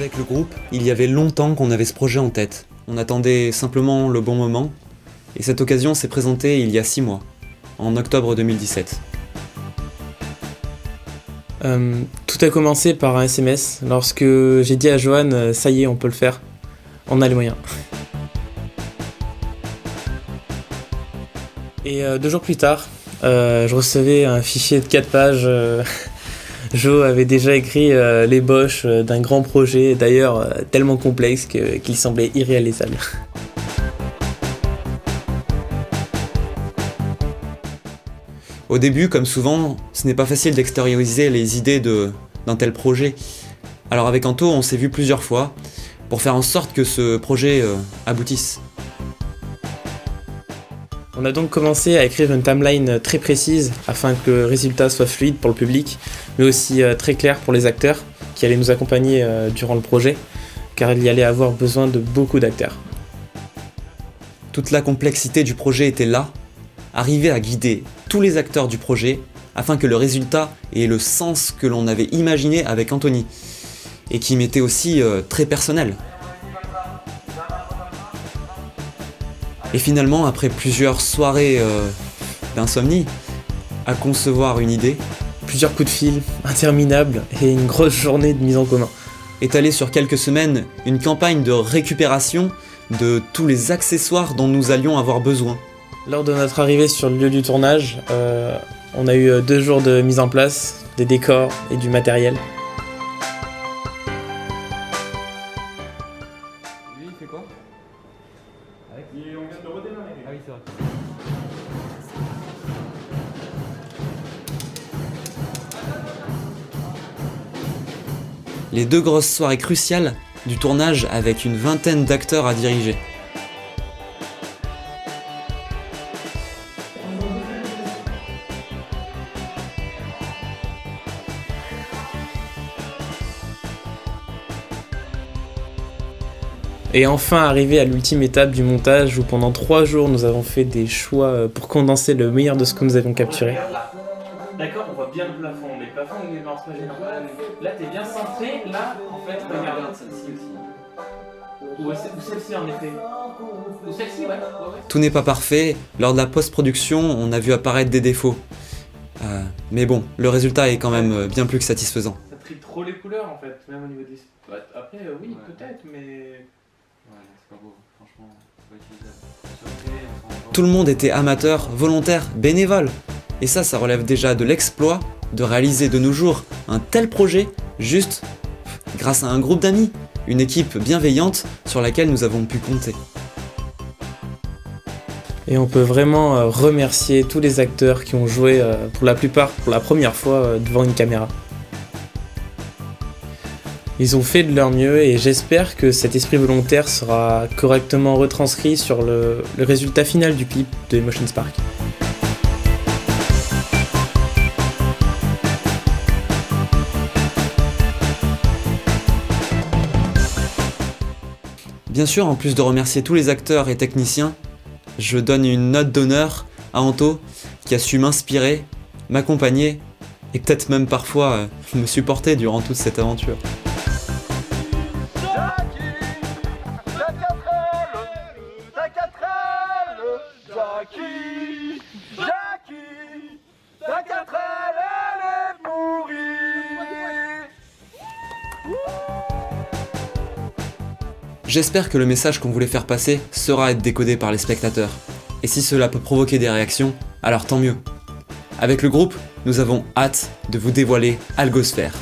Avec le groupe, il y avait longtemps qu'on avait ce projet en tête. On attendait simplement le bon moment, et cette occasion s'est présentée il y a 6 mois, en octobre 2017. Tout a commencé par un SMS, lorsque j'ai dit à Johan, ça y est, on peut le faire, on a les moyens. Et 2 jours plus tard, je recevais un fichier de 4 pages. Jo avait déjà écrit l'ébauche d'un grand projet, d'ailleurs tellement complexe qu'il semblait irréalisable. Au début, comme souvent, ce n'est pas facile d'extérioriser les idées d'un tel projet. Alors avec Anto, on s'est vu plusieurs fois pour faire en sorte que ce projet aboutisse. On a donc commencé à écrire une timeline très précise afin que le résultat soit fluide pour le public, mais aussi très clair pour les acteurs qui allaient nous accompagner durant le projet, car il y allait avoir besoin de beaucoup d'acteurs. Toute la complexité du projet était là, arriver à guider tous les acteurs du projet afin que le résultat ait le sens que l'on avait imaginé avec Anthony, et qui m'était aussi très personnel. Et finalement, après plusieurs soirées d'insomnie, à concevoir une idée, Plusieurs coups de fil, interminables, et une grosse journée de mise en commun. étalée sur quelques semaines, une campagne de récupération de tous les accessoires dont nous allions avoir besoin. Lors de notre arrivée sur le lieu du tournage, on a eu 2 jours de mise en place, des décors et du matériel. Lui, il fait quoi? On vient de redémarrer. Ah oui, c'est vrai. Les 2 grosses soirées cruciales du tournage avec une vingtaine d'acteurs à diriger. Et enfin arrivé à l'ultime étape du montage où pendant 3 jours nous avons fait des choix pour condenser le meilleur de ce que nous avions capturé. D'accord, on voit bien le plafond, mais le plafond il est en trajet normal. Là t'es bien centré, là en fait, regarde celle-ci aussi. Ou celle-ci en effet. Ou celle-ci, ouais. Tout n'est pas parfait, lors de la post-production on a vu apparaître des défauts. Mais bon, le résultat est quand même bien plus que satisfaisant. Ça trie trop les couleurs en fait, même au niveau des... Ouais, après oui, peut-être, mais... Ouais, c'est pas beau, franchement, c'est pas utilisable. Tout le monde était amateur, volontaire, bénévole. Et ça relève déjà de l'exploit de réaliser de nos jours un tel projet juste grâce à un groupe d'amis, une équipe bienveillante sur laquelle nous avons pu compter. Et on peut vraiment remercier tous les acteurs qui ont joué pour la plupart pour la première fois devant une caméra. Ils ont fait de leur mieux et j'espère que cet esprit volontaire sera correctement retranscrit sur le résultat final du clip de Emotion Spark. Bien sûr, en plus de remercier tous les acteurs et techniciens, je donne une note d'honneur à Anto qui a su m'inspirer, m'accompagner et peut-être même parfois me supporter durant toute cette aventure. J'espère que le message qu'on voulait faire passer saura être décodé par les spectateurs. Et si cela peut provoquer des réactions, alors tant mieux. Avec le groupe, nous avons hâte de vous dévoiler Algosphère.